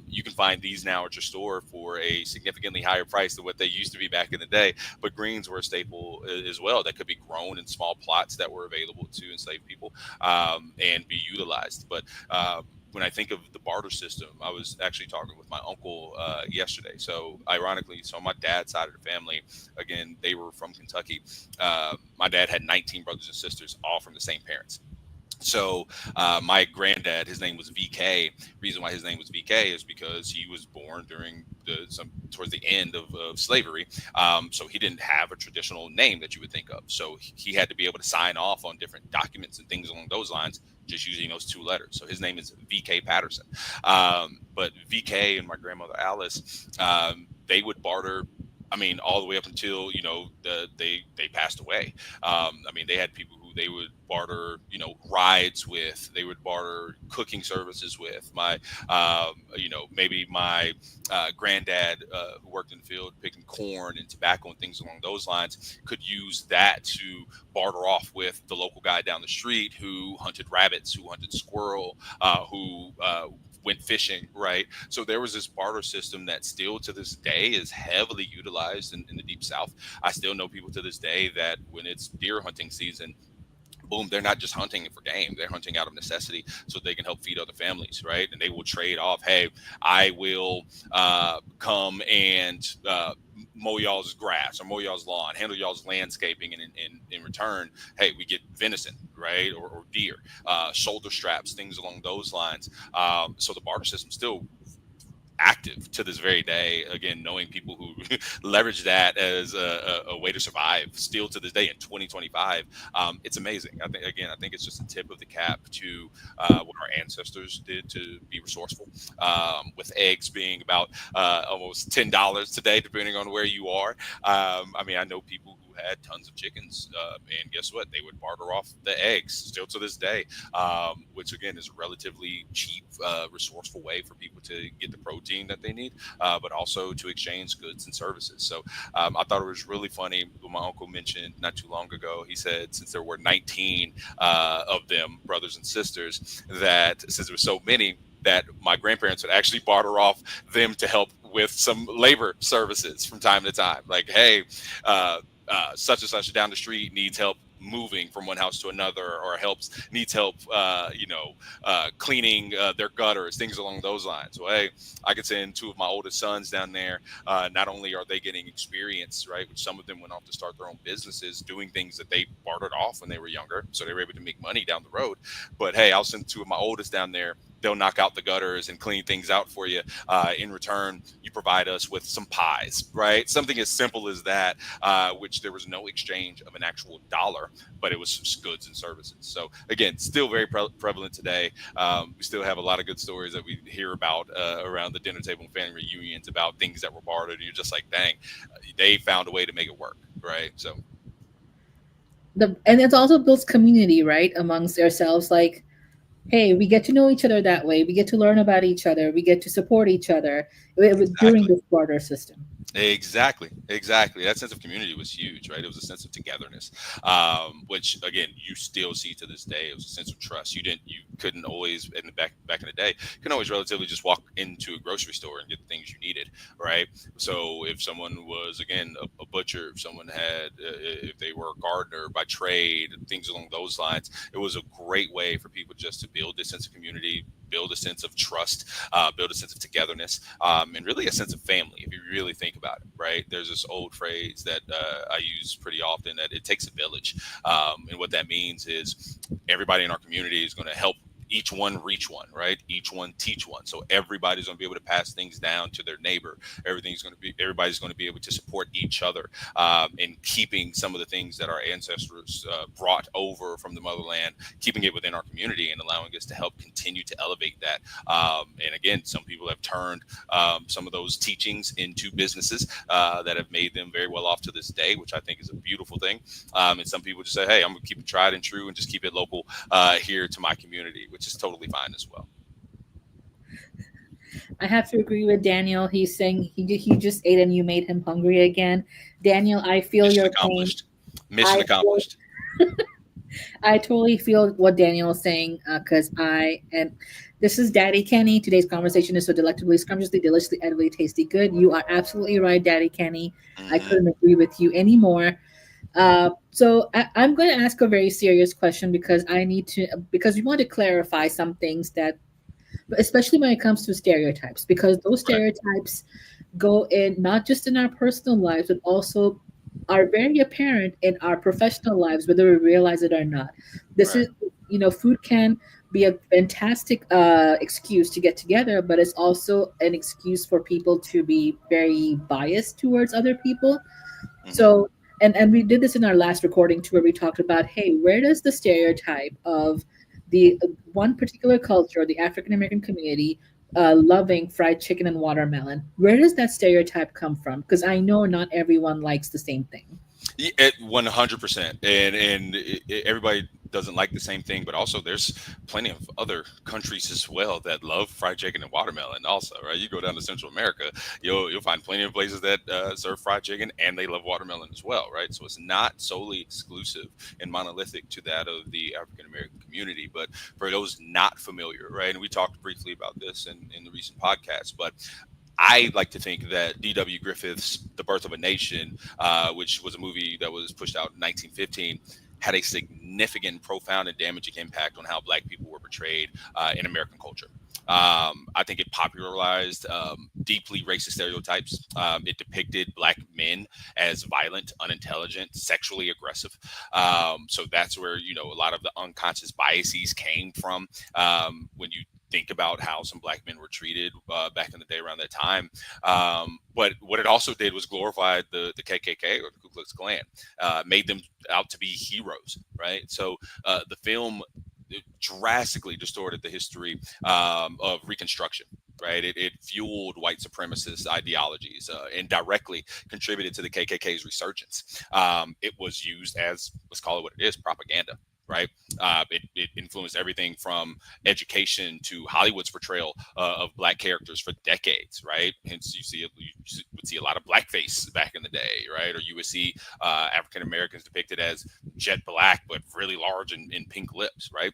You can find these now at your store for a significantly higher price than what they used to be back in the day. But greens were a staple as well that could be grown in small plots that were available to enslaved people and be utilized. But when I think of the barter system, I was actually talking with my uncle yesterday. So ironically, so on my dad's side of the family, again, they were from Kentucky. My dad had 19 brothers and sisters, all from the same parents. So my granddad, his name was V.K. Reason why his name was V.K. is because he was born during towards the end of slavery. So he didn't have a traditional name that you would think of. So he had to be able to sign off on different documents and things along those lines, just using those two letters. So his name is V.K. Patterson. But V.K. and my grandmother Alice, they would barter. I mean, all the way up until they passed away. I mean, they had people who they would barter, rides with. They would barter cooking services with. Maybe my granddad, who worked in the field picking corn and tobacco and things along those lines, could use that to barter off with the local guy down the street who hunted rabbits, who hunted squirrel, who went fishing, right? So there was this barter system that still to this day is heavily utilized in the Deep South. I still know people to this day that when it's deer hunting season, boom, they're not just hunting for game. They're hunting out of necessity so they can help feed other families, right? And they will trade off, hey, I will come and mow y'all's grass or mow y'all's lawn, handle y'all's landscaping, and in return, hey, we get venison, right, or deer, shoulder straps, things along those lines. So the barter system still active to this very day. Again, knowing people who leverage that as a way to survive still to this day in 2025, it's amazing. I think it's just a tip of the cap to what our ancestors did to be resourceful. With eggs being about almost $10 today, depending on where you are. I mean, I know people who had tons of chickens, and guess what? They would barter off the eggs still to this day, which again is a relatively cheap, resourceful way for people to get the protein that they need, but also to exchange goods and services. So I thought it was really funny what my uncle mentioned not too long ago. He said since there were 19 of them, brothers and sisters, that since there were so many, that my grandparents would actually barter off them to help with some labor services from time to time. Like, hey, such and such down the street needs help moving from one house to another, or needs help, cleaning their gutters, things along those lines. Well, hey, I could send two of my oldest sons down there. Not only are they getting experience, right, which some of them went off to start their own businesses doing things that they bartered off when they were younger, so they were able to make money down the road. But hey, I'll send two of my oldest down there. They'll knock out the gutters and clean things out for you. In return, you provide us with some pies, right? Something as simple as that, which there was no exchange of an actual dollar, but it was just goods and services. So again, still very prevalent today. We still have a lot of good stories that we hear about around the dinner table and family reunions about things that were bartered. And you're just like, dang, they found a way to make it work, right? So And it also builds community, right, amongst ourselves. Like, hey, we get to know each other that way. We get to learn about each other. We get to support each other during exactly. this barter system. Exactly. That sense of community was huge, right? It was a sense of togetherness, which again you still see to this day. It was a sense of trust. You couldn't always in the back in the day, you couldn't always relatively just walk into a grocery store and get the things you needed, right? So if someone was again a butcher, if someone had, if they were a gardener by trade, things along those lines, it was a great way for people just to build this sense of community, build a sense of trust, build a sense of togetherness, and really a sense of family. If you really think about it, right? There's this old phrase that I use pretty often that it takes a village, and what that means is everybody in our community is going to help each one reach one, right? Each one teach one. So everybody's going to be able to pass things down to their neighbor. Everybody's going to be able to support each other, in keeping some of the things that our ancestors brought over from the motherland, keeping it within our community and allowing us to help continue to elevate that. And again, some people have turned some of those teachings into businesses that have made them very well off to this day, which I think is a beautiful thing. And some people just say, hey, I'm going to keep it tried and true and just keep it local here to my community, which is totally fine as well. I have to agree with Daniel. He's saying he just ate and you made him hungry again. Daniel, I feel Mission your pain. accomplished. Mission I feel, accomplished. I totally feel what Daniel is saying, because this is Daddy Kenny. Today's conversation is so delectably, scrumptiously, deliciously, edibly, tasty, good. You are absolutely right, Daddy Kenny. I Hmm. couldn't agree with you anymore. I'm going to ask a very serious question because because we want to clarify some things that, especially when it comes to stereotypes, because those Right. stereotypes go in not just in our personal lives, but also are very apparent in our professional lives, whether we realize it or not. This Right. is, food can be a fantastic excuse to get together, but it's also an excuse for people to be very biased towards other people. Hmm. So, and we did this in our last recording too, where we talked about, hey, where does the stereotype of the one particular culture, the African American community, loving fried chicken and watermelon, where does that stereotype come from? Because I know not everyone likes the same thing. 100%, everybody doesn't like the same thing, but also there's plenty of other countries as well that love fried chicken and watermelon. Also, right? You go down to Central America, you'll find plenty of places that serve fried chicken and they love watermelon as well, right? So it's not solely exclusive and monolithic to that of the African American community. But for those not familiar, right? And we talked briefly about this in the recent podcast, but I like to think that D.W. Griffith's The Birth of a Nation, which was a movie that was pushed out in 1915, had a significant, profound, and damaging impact on how Black people were portrayed in American culture. I think it popularized deeply racist stereotypes. It depicted Black men as violent, unintelligent, sexually aggressive. So that's where a lot of the unconscious biases came from. When you think about how some Black men were treated back in the day around that time. But what it also did was glorify the KKK or the Ku Klux Klan, made them out to be heroes, right? So the film drastically distorted the history of Reconstruction. right? It fueled white supremacist ideologies and directly contributed to the KKK's resurgence. It was used as, let's call it what it is, propaganda. Right, it influenced everything from education to Hollywood's portrayal of black characters for decades. Right, hence you would see a lot of blackface back in the day, right? Or you would see African Americans depicted as jet black but really large and pink lips. Right,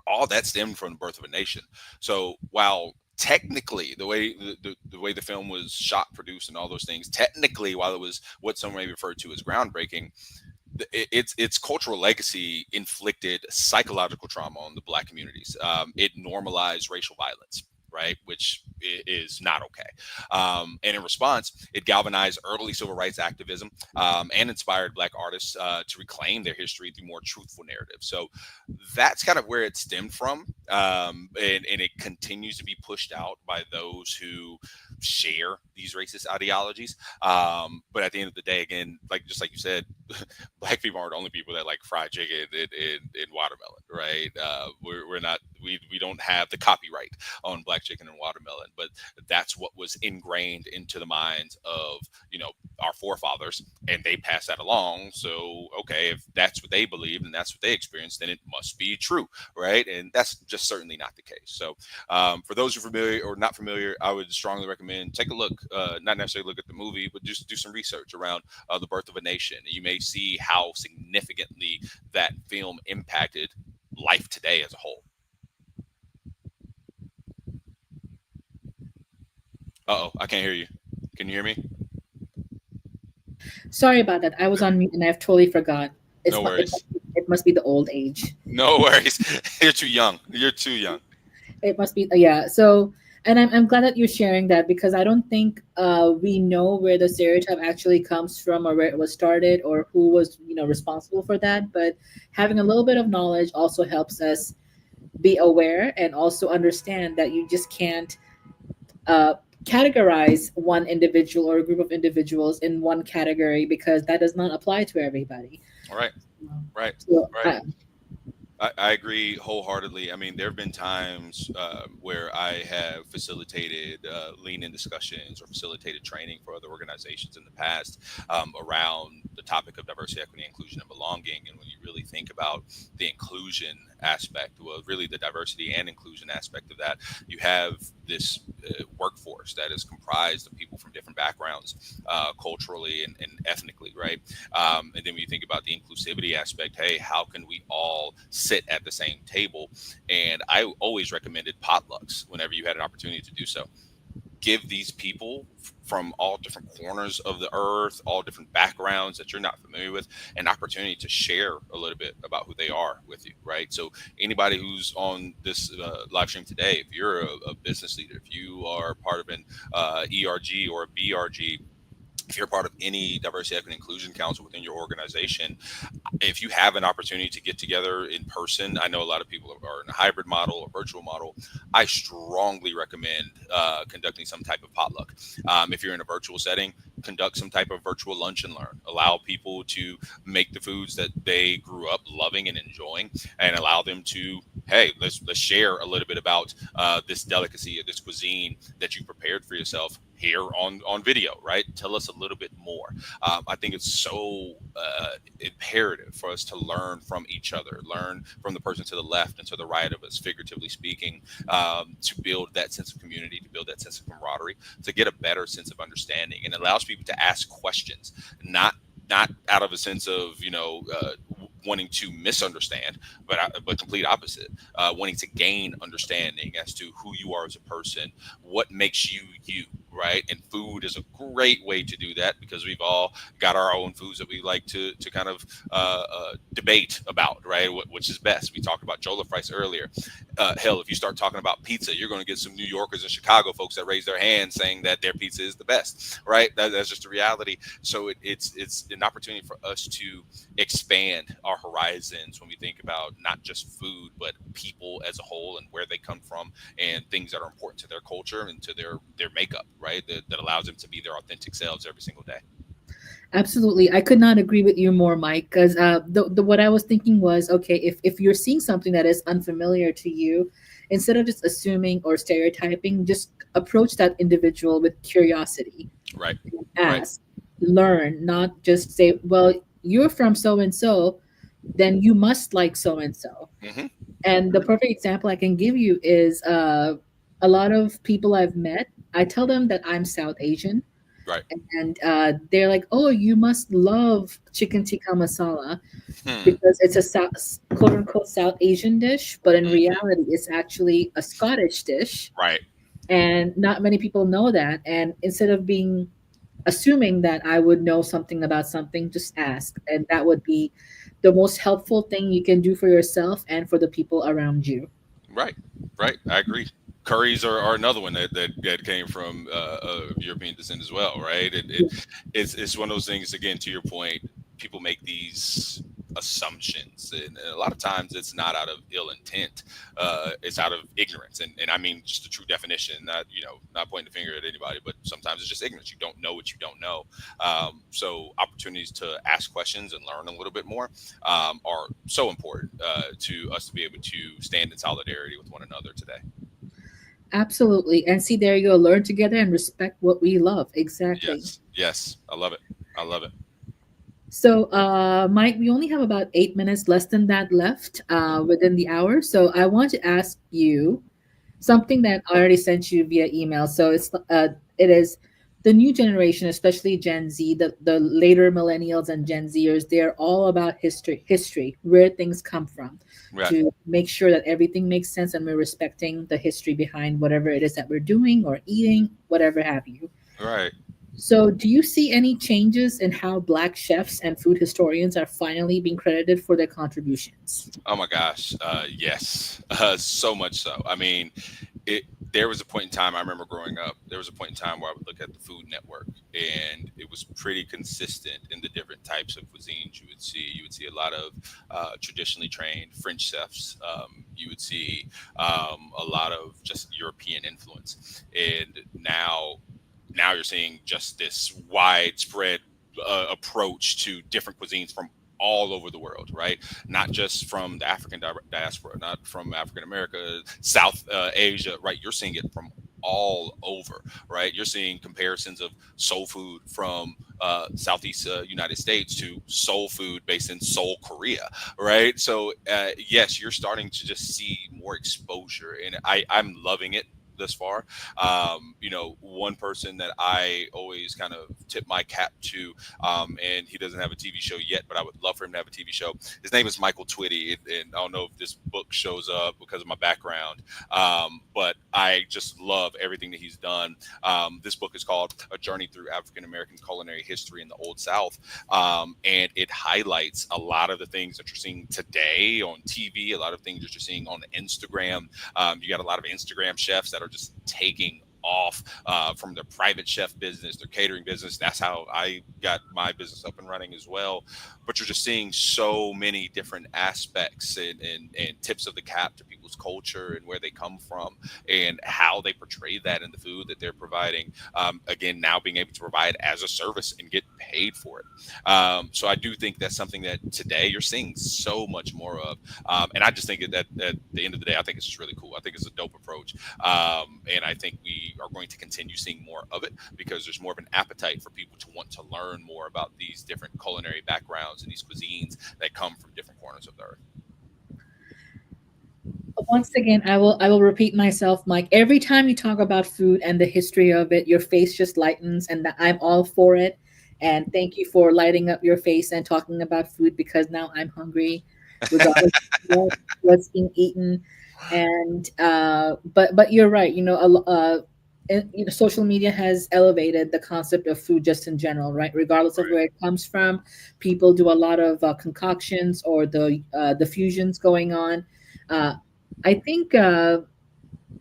all that stemmed from the birth of a nation. So while technically the way the film was shot, produced, and all those things, technically, while it was what some may refer to as groundbreaking, its cultural legacy inflicted psychological trauma on the black communities. It normalized racial violence, right, which is not okay. And in response, it galvanized early civil rights activism and inspired black artists to reclaim their history through more truthful narratives. So that's kind of where it stemmed from, and it continues to be pushed out by those who share these racist ideologies. But at the end of the day, again, like just like you said, black people aren't the only people that like fried chicken and watermelon, right? We're not we don't have the copyright on black chicken and watermelon, but that's what was ingrained into the minds of our forefathers, and they pass that along. So okay, if that's what they believe and that's what they experienced, then it must be true, right? And that's just certainly not the case. So for those who are familiar or not familiar, I would strongly recommend take a look, not necessarily look at the movie, but just do some research around the birth of a nation. You may see how significantly that film impacted life today as a whole. Uh-oh, I can't hear you. Can you hear me? Sorry about that. I was on mute and I've totally forgot. No worries. It must be the old age. No worries. You're too young. You're too young. It must be, yeah. So, and I'm glad that you're sharing that, because I don't think we know where the stereotype actually comes from or where it was started or who was, responsible for that. But having a little bit of knowledge also helps us be aware and also understand that you just can't uh, categorize one individual or a group of individuals in one category, because that does not apply to everybody. All right. Right. So, Right. I agree wholeheartedly. I mean, there have been times where I have facilitated lean-in discussions or facilitated training for other organizations in the past around the topic of diversity, equity, inclusion, and belonging. And when you really think about the inclusion aspect, well, really the diversity and inclusion aspect of that, you have this workforce that is comprised of people from different backgrounds, culturally and ethnically, right? And then when you think about the inclusivity aspect, hey, how can we all sit at the same table? And I always recommended potlucks whenever you had an opportunity to do so. Give these people from all different corners of the earth, all different backgrounds that you're not familiar with, an opportunity to share a little bit about who they are with you, right? So anybody who's on this live stream today, if you're a business leader, if you are part of an ERG or a BRG, if you're part of any diversity, equity, and inclusion council within your organization, if you have an opportunity to get together in person, I know a lot of people are in a hybrid model or virtual model. I strongly recommend conducting some type of potluck. If you're in a virtual setting, conduct some type of virtual lunch and learn. Allow people to make the foods that they grew up loving and enjoying, and allow them to, hey, let's share a little bit about this delicacy or this cuisine that you prepared for yourself here on video, right? Tell us a little bit more. I think it's so imperative for us to learn from each other, learn from the person to the left and to the right of us, figuratively speaking, to build that sense of community, to build that sense of camaraderie, to get a better sense of understanding. And it allows people to ask questions, not out of a sense of wanting to misunderstand, but complete opposite, wanting to gain understanding as to who you are as a person, what makes you you, right? And food is a great way to do that, because we've all got our own foods that we like to kind of debate about, right? Which is best. We talked about jollof rice earlier. Hell, if you start talking about pizza, you're going to get some New Yorkers and Chicago folks that raise their hands saying that their pizza is the best, right? That's just a reality. So it's an opportunity for us to expand our horizons when we think about not just food, but people as a whole and where they come from and things that are important to their culture and to their makeup, right? That allows them to be their authentic selves every single day. Absolutely. I could not agree with you more, Mike, because the what I was thinking was, okay, if you're seeing something that is unfamiliar to you, instead of just assuming or stereotyping, just approach that individual with curiosity. Right. Right. Ask, learn, not just say, well, you're from so and so, then you must like so and so. Hmm. And the perfect example I can give you is a lot of people I've met, I tell them that I'm South Asian, Right. and they're like, "Oh, you must love chicken tikka masala Hmm. because it's a quote unquote South Asian dish, but in Hmm. reality, it's actually a Scottish dish." Right. And not many people know that. And instead of being assuming that I would know something about something, just ask, and that would be the most helpful thing you can do for yourself and for the people around you. Right. Right. I agree. Curries are another one that came from European descent as well, right? It's one of those things. Again, to your point, people make these assumptions, and a lot of times it's not out of ill intent. It's out of ignorance, and I mean just the true definition. Not not pointing the finger at anybody, but sometimes it's just ignorance. You don't know what you don't know. So opportunities to ask questions and learn a little bit more are so important to us to be able to stand in solidarity with one another today. Absolutely. And see, there you go. Learn together and respect what we love. Exactly. Yes, yes, I love it. I love it. So, Mike, we only have about 8 minutes, less than that left within the hour. So, I want to ask you something that I already sent you via email. So, it is the new generation, especially Gen Z, the later millennials and Gen Zers. They're all about history, where things come from, Right, to make sure that everything makes sense and we're respecting the history behind whatever it is that we're doing or eating, whatever have you. right. So, do you see any changes in how Black chefs and food historians are finally being credited for their contributions? Oh my gosh, yes, so much so. I mean, it. There was a point in time I remember growing up. There was a point in time where I would look at the Food Network, and it was pretty consistent in the different types of cuisines you would see. You would see a lot of traditionally trained French chefs. You would see a lot of just European influence, and now you're seeing just this widespread approach to different cuisines from all over the world, right? Not just from the African diaspora, not from African America, South Asia, right? You're seeing it from all over, right? You're seeing comparisons of soul food from Southeast United States to soul food based in Seoul, Korea, right? So yes, you're starting to just see more exposure, and I'm loving it thus far. One person that I always kind of tip my cap to, and he doesn't have a TV show yet, but I would love for him to have a TV show. His name is Michael Twitty, and I don't know if this book shows up because of my background, but I just love everything that he's done. This book is called A Journey Through African American Culinary History in the Old South, and it highlights a lot of the things that you're seeing today on TV, a lot of things that you're seeing on Instagram. You got a lot of Instagram chefs that are just taking off from their private chef business, their catering business. That's how I got my business up and running as well. But you're just seeing so many different aspects and tips of the cap to people's culture and where they come from and how they portray that in the food that they're providing. Again, now being able to provide as a service and get paid for it. So I do think that's something that today you're seeing so much more of. And I just think that at the end of the day, I think it's just really cool. I think it's a dope approach. And I think we are going to continue seeing more of it because there's more of an appetite for people to want to learn more about these different culinary backgrounds and these cuisines that come from different corners of the earth. Once again, I will repeat myself, Mike. Every time you talk about food and the history of it, your face just lightens, and I'm all for it. And thank you for lighting up your face and talking about food because now I'm hungry, regardless of what's being eaten. And but you're right. Social media has elevated the concept of food just in general, right? Regardless of Right. where it comes from, people do a lot of concoctions or the fusions going on. Uh, I think I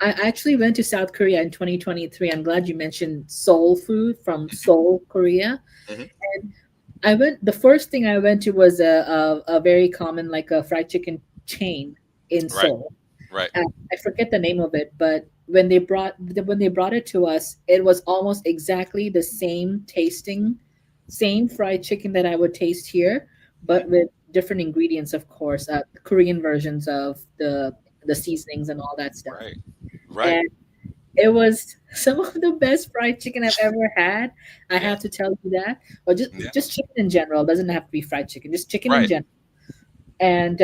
actually went to South Korea in 2023. I'm glad you mentioned soul food from Seoul, Korea. Hmm. And I went. The first thing I went to was a very common like a fried chicken chain in Right. Seoul. Right. I forget the name of it, but when they brought it to us, it was almost exactly the same tasting, same fried chicken that I would taste here, but with different ingredients, of course, Korean versions of the seasonings and all that stuff. Right. Right. And it was some of the best fried chicken I've ever had. I Yeah. have to tell you that. Or Yeah. just chicken in general. It doesn't have to be fried chicken, just chicken in Right. general. And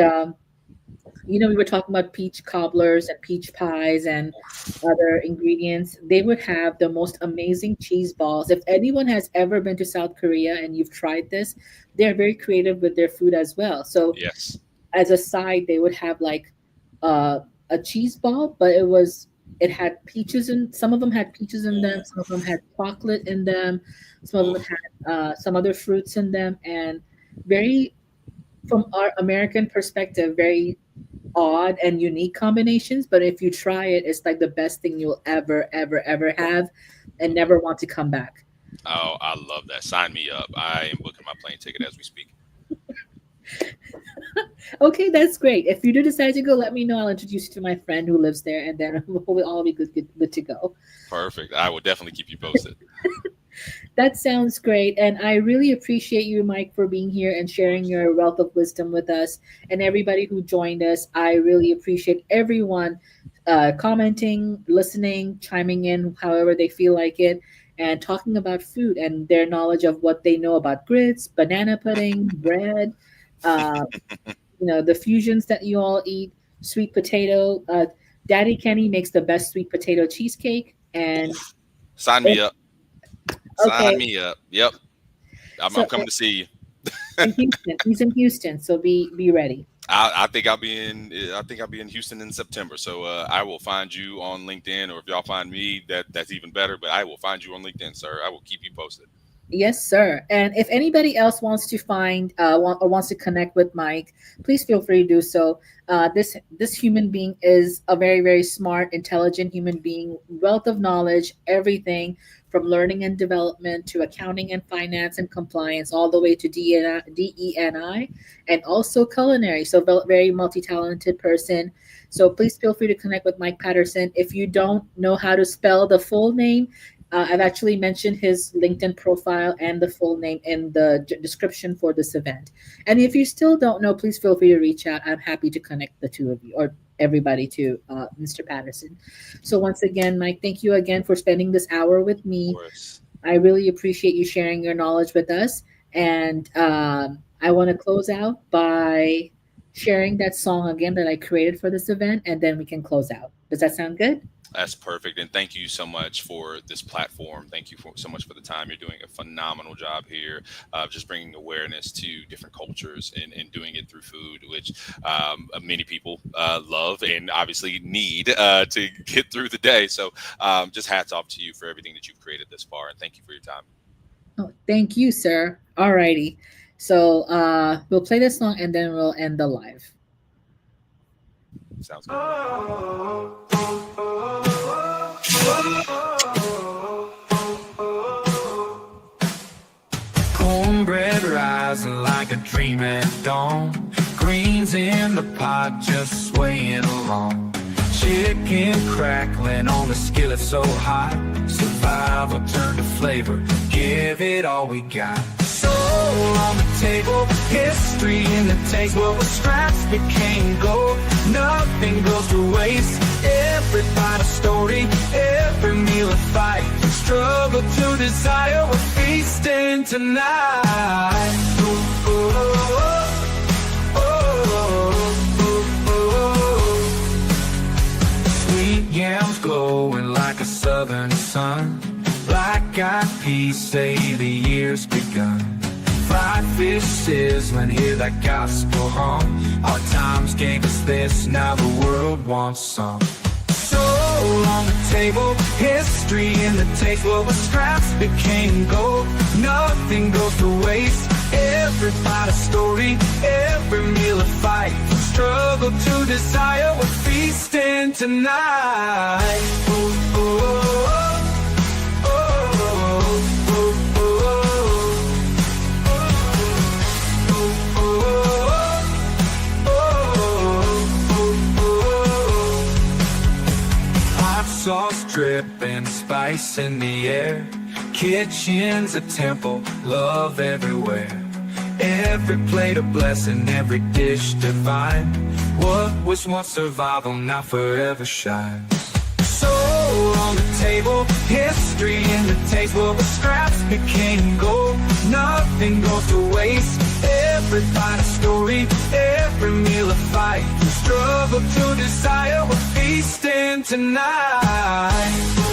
we were talking about peach cobblers and peach pies and other ingredients. They would have the most amazing cheese balls. If anyone has ever been to South Korea and you've tried this, they're very creative with their food as well. So Yes. as a side, they would have like a cheese ball, but it had peaches, and some of them had peaches in them, some of them had chocolate in them, some of them Oof. had some other fruits in them, and very, from our American perspective, very odd and unique combinations. But if you try it, it's like the best thing you'll ever, ever, ever have, and never want to come back. Oh, I love that. Sign me up. I am booking my plane ticket as we speak. Okay, that's great. If you do decide to go, let me know. I'll introduce you to my friend who lives there, and then we'll all be good to go. Perfect. I will definitely keep you posted. That sounds great. And I really appreciate you, Myke, for being here and sharing your wealth of wisdom with us, and everybody who joined us. I really appreciate everyone commenting, listening, chiming in however they feel like it, and talking about food and their knowledge of what they know about grits, banana pudding, bread, uh, the fusions that you all eat, sweet potato. Daddy Kenny makes the best sweet potato cheesecake. And Oof. Sign me up. Sign okay, me up. Yep. I'm so coming to see you. in Houston, he's in Houston, so be ready. I think I'll be in. I think I'll be in Houston in September. So I will find you on LinkedIn, or if y'all find me, that's even better. But I will find you on LinkedIn, sir. I will keep you posted. Yes, sir. And if anybody else wants to find or wants to connect with Myke, please feel free to do so. This human being is a very, very smart, intelligent human being, wealth of knowledge, everything from learning and development to accounting and finance and compliance, all the way to DENI and also culinary. So very multi-talented person. So please feel free to connect with Myke Patterson. If you don't know how to spell the full name, I've actually mentioned his LinkedIn profile and the full name in the description for this event. And if you still don't know, please feel free to reach out. I'm happy to connect the two of you or everybody to Mr. Patterson. So once again, Myke, thank you again for spending this hour with Of me. course. I really appreciate you sharing your knowledge with us. And I want to close out by sharing that song again that I created for this event, and then we can close out. Does that sound good? That's perfect. And thank you so much for this platform. Thank you so much for the time. You're doing a phenomenal job here of just bringing awareness to different cultures and doing it through food, which many people love and obviously need to get through the day. So just hats off to you for everything that you've created this far. And thank you for your time. Oh, thank you, sir. All righty. So we'll play this song and then we'll end the live. Sounds good. Cornbread rising like a dream at dawn. Greens in the pot just swaying along. Chicken crackling on the skillet so hot. Survival turned to flavor, give it all we got. Soul on the table, history in the taste. What was scraps became gold, nothing goes to waste. Every bite a story, every meal a fight. Struggle to desire, we're feasting tonight. Ooh, ooh, ooh, ooh, ooh. Sweet yams glowing like a southern sun. Black-eyed peas say the year's begun. Fried fish sizzling, hear that gospel hum. Our times gave us this, now the world wants some. Soul on the table, history in the taste. What was scraps became gold, nothing goes to waste. Every bite a story, every meal a fight. Struggle to desire, we're feasting tonight. Ooh, ooh, ooh. Sauce dripping, spice in the air. Kitchen's a temple, love everywhere. Every plate a blessing, every dish divine. What was once survival now forever shines. Soul on the table, history in the taste. What was scraps became gold. Nothing goes to waste. Every bite a story, every meal a fight. Struggle to desire, we're feasting tonight.